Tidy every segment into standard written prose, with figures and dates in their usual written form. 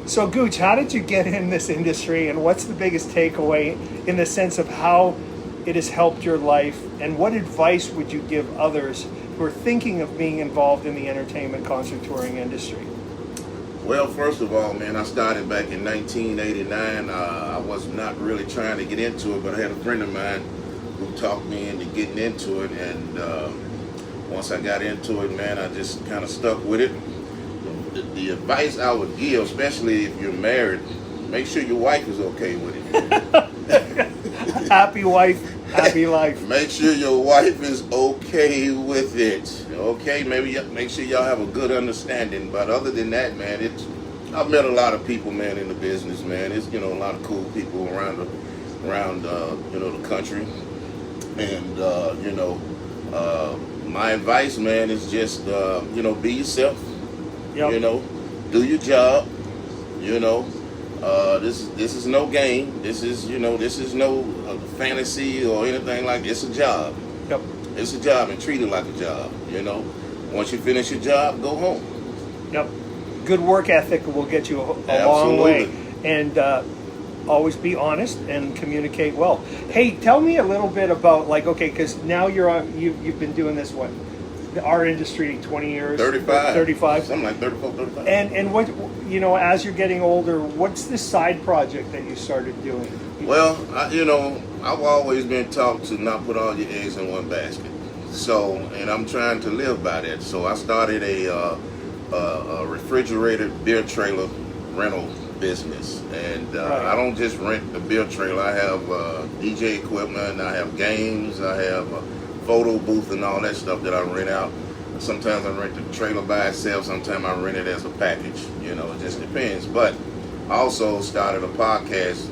So Gooch, how did you get in this industry, and what's the biggest takeaway in the sense of how it has helped your life, and what advice would you give others who are thinking of being involved in the entertainment concert touring industry? Well, first of all, man, I started back in 1989. I was not really trying to get into it, but I had a friend of mine who talked me into getting into it, and once I got into it, man, I just kind of stuck with it. The advice I would give, especially if you're married, make sure your wife is okay with it. Happy wife, happy life. Make sure your wife is okay with it. Okay, maybe make sure y'all have a good understanding. But other than that, man, I've met a lot of people, man, in the business, man. It's a lot of cool people around the country, and my advice, man, is just be yourself. Yep. Do your job. This is no game. This is no fantasy or anything like this. It's a job. Yep. It's a job, and treat it like a job. Once you finish your job, go home. Yep. Good work ethic will get you a long way, and always be honest and communicate well. Hey, tell me a little bit about because now you've been doing this our industry 20 years, 35, something like 34, 35. And what as you're getting older, what's the side project that you started doing? Well, I've always been taught to not put all your eggs in one basket. So, and I'm trying to live by that. So I started a refrigerated beer trailer rental business, and Right. I don't just rent the beer trailer. I have DJ equipment, I have games, I have a photo booth and all that stuff that I rent out. Sometimes I rent the trailer by itself, sometimes I rent it as a package. It just depends. But I also started a podcast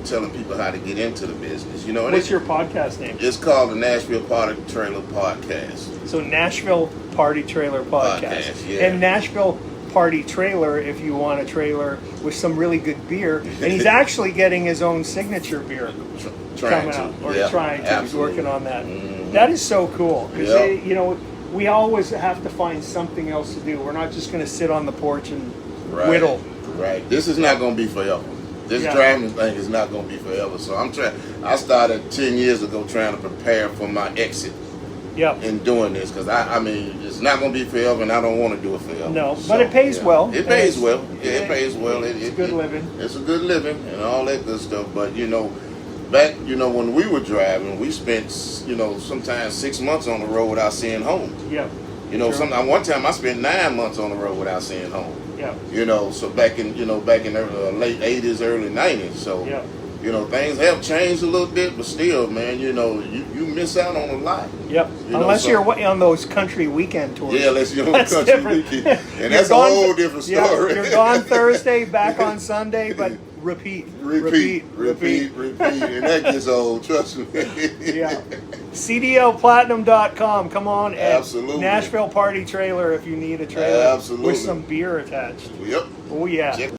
telling people how to get into the business. What's your podcast name? It's called the Nashville Party Trailer Podcast. So Nashville Party Trailer Podcast. Yeah. And Nashville Party Trailer, if you want a trailer with some really good beer, and he's actually getting his own signature beer Trying trying to. Absolutely. He's working on that. Mm-hmm. That is so cool. 'Cause Yep. we always have to find something else to do. We're not just going to sit on the porch and Right. whittle. Right. This is not going to be forever. This Yeah. driving thing is not going to be forever. So I started 10 years ago trying to prepare for my exit Yep. in doing this, because it's not going to be forever, and I don't want to do it forever. No, but it pays well. It pays well. Yeah, it pays well. It's good living. It's a good living and all that good stuff. But back when we were driving, we spent sometimes 6 months on the road without seeing home. Yep. One time I spent 9 months on the road without seeing home. Yep. So back in the late 80s, early 90s. So Yep. things have changed a little bit, but still, man, you miss out on a lot. Yep. Unless you're on those country weekend tours. Yeah, unless you're on That's country different. weekend, and that's a whole different story. You're gone Thursday, back on Sunday, but repeat, and that gets old. Trust me. Yeah. CDLplatinum.com. Come on. And Absolutely. Nashville Party Trailer if you need a trailer Absolutely. with some beer attached. Yep. Oh yeah. Check